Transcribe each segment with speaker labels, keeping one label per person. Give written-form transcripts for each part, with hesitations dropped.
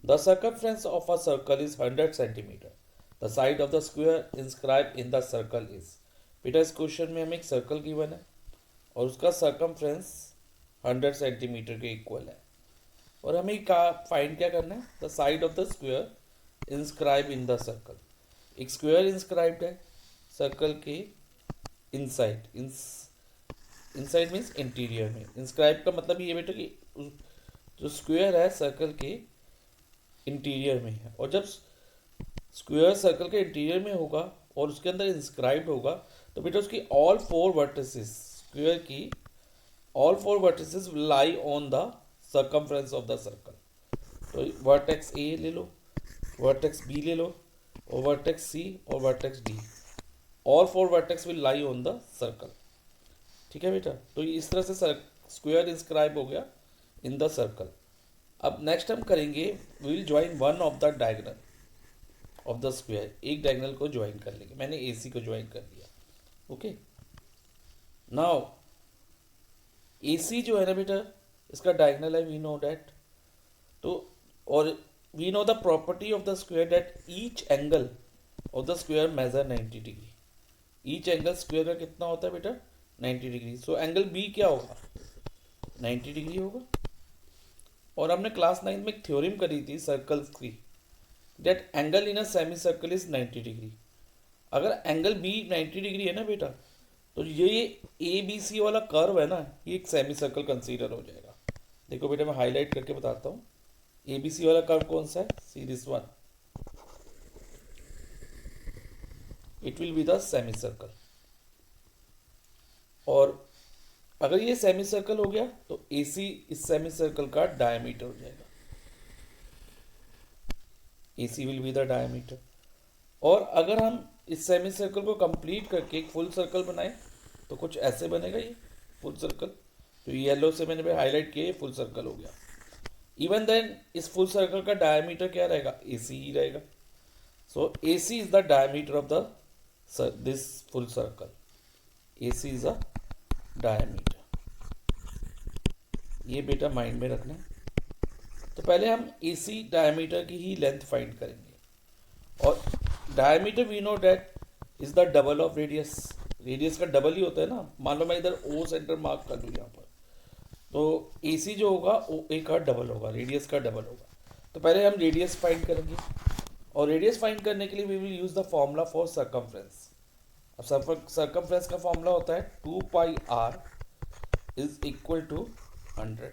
Speaker 1: The circumference of a circle is 100 centimetre. The side of the square inscribe in the circle is. बेटा इस question में हमें एक circle given है और उसका सर्कमफ्रेंस 100 सेंटीमीटर के इक्वल है और हमें फाइंड क्या करना है, the side of the square inscribe in the circle. एक स्क्वायर इंस्क्राइब्ड है सर्कल के इनसाइड, इनसाइड मीन्स इंटीरियर में। इंस्क्राइब का मतलब ये बेटा कि जो स्क्वायर है सर्कल के इंटीरियर में है, और जब स्क्वायर सर्कल के इंटीरियर में होगा और उसके अंदर इंस्क्राइब्ड होगा तो बेटा उसकी ऑल फोर वर्टिसेस, स्क्वायर की all four vertices will lie on the circumference of the circle. तो वर्टेक्स ए ले लो, वर्टेक्स बी ले लो और वर्टेक्स सी और vertex D, all four vertex will lie on the circle. ठीक है बेटा, तो इस तरह से स्क्वायर इंस्क्राइब हो गया इन द सर्कल। अब नेक्स्ट हम करेंगे, we will join one of the diagonal of the square. एक डायगोनल को ज्वाइन कर लेंगे, मैंने ए सी को ज्वाइन कर लिया। ओके, नाउ ए सी जो है ना बेटा, इसका डायगोनल है, वी नो डैट। तो और we know the property of the square that each angle of the square measure 90 डिग्री। ईच एंगल स्क्वायर का कितना होता है बेटा, 90 डिग्री। सो एंगल बी क्या होगा, 90 डिग्री होगा। और हमने क्लास 9 में एक थ्योरम करी थी सर्कल्स की, that angle in a semi circle is 90 degree. अगर एंगल बी 90 डिग्री है ना बेटा, तो ये ए बी सी वाला कर्व है ना, ये एक सेमी सर्कल कंसीडर हो जाएगा। देखो बेटा मैं हाईलाइट करके बताता हूँ, ए बी सी वाला कर्व कौन सा है, see this one, it will be the semi circle. और अगर ये सेमी सर्कल हो गया तो ए सी इस सेमी सर्कल का डायमीटर हो जाएगा, ए C will be the diameter. और अगर हम इस सेमी सर्कल को कंप्लीट करके एक फुल सर्कल बनाए तो कुछ ऐसे बनेगा ये फुल सर्कल। तो येलो से मैंने हाईलाइट किया, फुल सर्कल हो गया। इवन देन इस फुल सर्कल का डायमीटर क्या रहेगा, ए सी ही रहेगा। So A C is the diameter of the this full circle, A C is a diameter. ये बेटा माइंड में रखना है। तो पहले हम ए सी डायमीटर की ही लेंथ फाइंड करेंगे, और diameter we know that is the double of radius. Radius का डबल ही होता है ना। मान लो मैं इधर ओ सेंटर मार्क कर लूँ यहाँ पर, तो ए सी जो होगा ओ ए का डबल होगा, रेडियस का डबल होगा। तो पहले हम रेडियस फाइंड करेंगे, और रेडियस फाइंड करने के लिए we will use the formula for circumference. अब सर्कमफ्रेंस का फॉर्मूला होता है 2 pi R is equal to 100।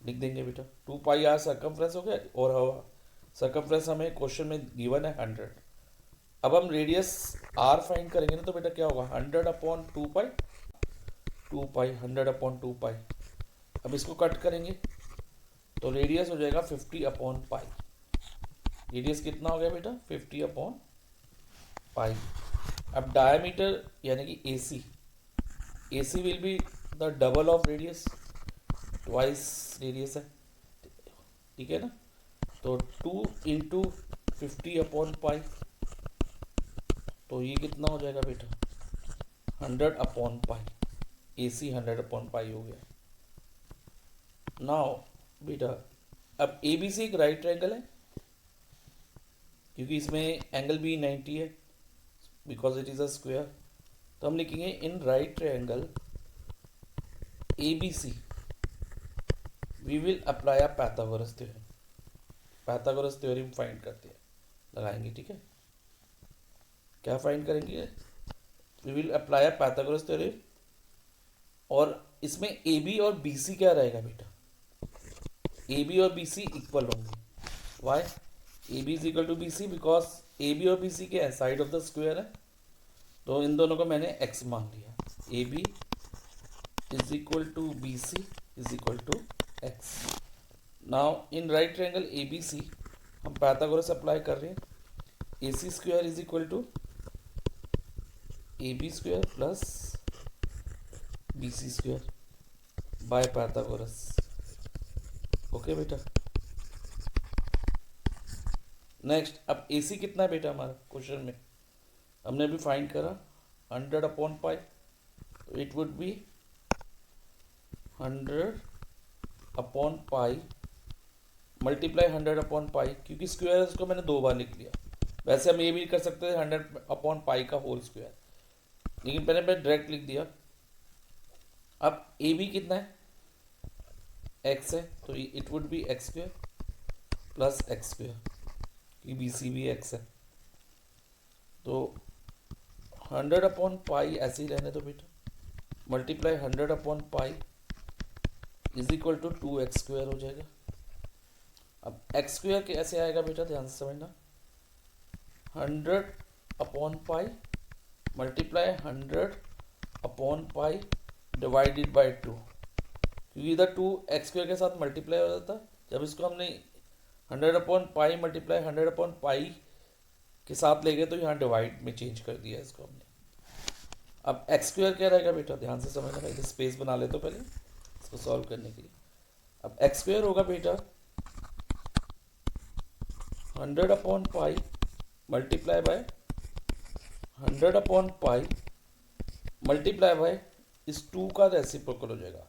Speaker 1: लिख देंगे बेटा, 2 पाई आर सर्कमफ्रेंस हो गया, और सर्कमफ्रेंस हमें क्वेश्चन में गिवन है 100। अब हम रेडियस आर फाइंड करेंगे ना, तो बेटा क्या होगा, 100 अपॉन 2 पाई, 2 पाई 100 अपॉन 2 पाई। अब इसको कट करेंगे तो रेडियस हो जाएगा 50 अपॉन पाई। रेडियस कितना हो गया बेटा, 50 अपॉन पाई। अब डायमीटर यानी कि A C will be the double of radius, twice radius है, ठीक है ना। तो 2 इंटू 50 अपॉन पाई, तो ये कितना हो जाएगा बेटा, 100 अपॉन पाई। ए सी 100 अपॉन पाई हो गया। नाउ बेटा अब ए बी सी एक राइट ट्रायंगल है, क्योंकि इसमें एंगल बी 90 है, because it is a square. तो हम लिखेंगे in right triangle A B C we will apply a Pythagoras theorem. Pythagoras theorem find करते हैं, लगाएंगे, ठीक है। क्या फाइंड करेंगे, we will apply a Pythagoras theorem. और इसमें ए बी और बी सी क्या रहेगा बेटा, ए बी और बी सी इक्वल होंगे। Why, A B is equal to B C, because A B और बी सी क्या है, साइड ऑफ द स्क्वायर है। तो इन दोनों को मैंने एक्स मान लिया, A B is equal to B C is equal to X. Now in right triangle A B C हम पाइथागोरस अप्लाई कर रहे हैं। A C square is equal to A B square plus B C square by Pythagoras. Okay बेटा, next अब A सी कितना है बेटा, हमारा क्वेश्चन में हमने अभी फाइंड करा 100 अपॉन पाई, तो it would be 100 upon pi multiply 100/पाई, क्योंकि स्क्वायर है उसको मैंने 2 बार लिख लिया। वैसे हम ये भी कर सकते थे 100/पाई का होल स्क्वायर, लेकिन पहले मैं डायरेक्ट लिख दिया। अब ए बी कितना है, एक्स है, तो it would B x square plus x square, क्योंकि बी सी भी एक्स है। तो 100/पाई ऐसे ही रहने दो बेटा, मल्टीप्लाई 100/पाई इज इक्वल टू 2x² हो जाएगा। अब एक्स स्क्वायर कैसे आएगा बेटा, ध्यान से समझना। 100/पाई मल्टीप्लाई 100/पाई डिवाइडेड बाई 2, क्योंकि इधर 2 एक्स स्क्वायर के साथ मल्टीप्लाई हो जाता। जब इसको हमने 100/पाई मल्टीप्लाई 100/पाई के साथ ले गए तो यहाँ डिवाइड में चेंज कर दिया इसको हमने। अब एक्स स्क्वायर क्या रहेगा बेटा, ध्यान से समझना, पहले स्पेस बना ले तो पहले इसको सॉल्व करने के लिए। अब एक्स स्क्वायर होगा बेटा 100/पाई मल्टीप्लाई बाय 100/पाई मल्टीप्लाई बाय इस 2 का रेसिप्रोकल हो जाएगा।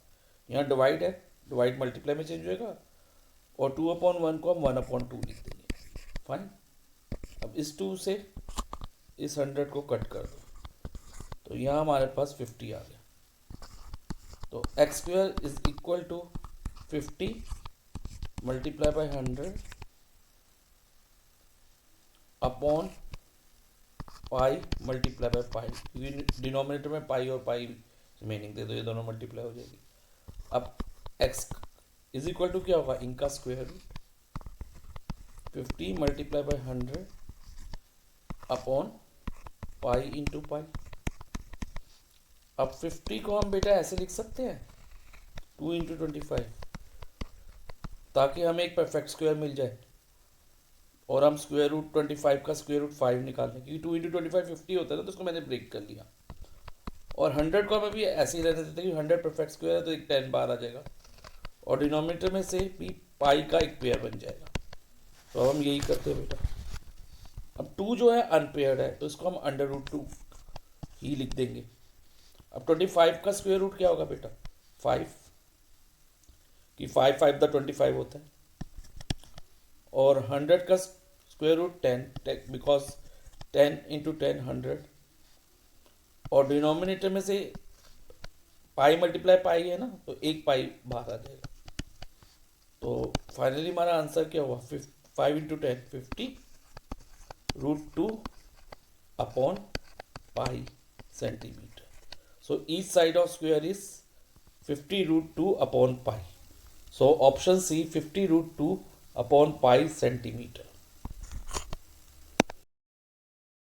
Speaker 1: यहाँ डिवाइड है, डिवाइड मल्टीप्लाई में चेंज होएगा, और 2/1 को हम 1/2 लिख देंगे। फाइन। अब इस 2 से इस 100 को कट कर दो, तो यहाँ हमारे पास 50 आ गया। तो X square is equal to 50 multiply by 100 upon pi multiply by pi, क्योंकि डिनोमिनेटर में पाई और पाई रिमेनिंग दे दो, ये दोनों मल्टीप्लाई हो जाएगी। अब एक्स इज इक्वल टू क्या होगा, इनका square root 50 multiply by 100 upon pi into pi. अब 50 को हम बेटा ऐसे लिख सकते हैं 2 इंटू 25, ताकि हमें एक परफेक्ट स्क्वायर मिल जाए, और हम स्क्वायर रूट 25 का स्क्वायर रूट 5 निकाल लें, क्योंकि 2 इंटू 25 50 होता है ना, तो उसको मैंने ब्रेक कर लिया। और 100 को हमें भी ऐसे ही रहने देते हैं, क्योंकि 100 परफेक्ट स्क्वायर है तो एक 10 बार आ जाएगा, और डिनोमिनेटर में से भी पाई का एक पेयर बन जाएगा। तो अब हम यही करते हैं बेटा। अब 2 जो है अनपेयर्ड है, तो इसको हम √2 ही लिख देंगे। अब 25 का स्क्वायर रूट क्या होगा बेटा, 5, कि 5 5 द 25 होता है, और 100 का स्क्वायर रूट 10, बिकॉज 10 इंटू 10 100, और डिनोमिनेटर में से पाई मल्टीप्लाई पाई है ना, तो एक पाई बाहर आ जाएगा। तो फाइनली हमारा आंसर क्या हुआ, 5 into 10 50 √2 upon pi centimetre. So each side of square is 50 √2 upon pi. So option C 50 √2 upon pi centimeter.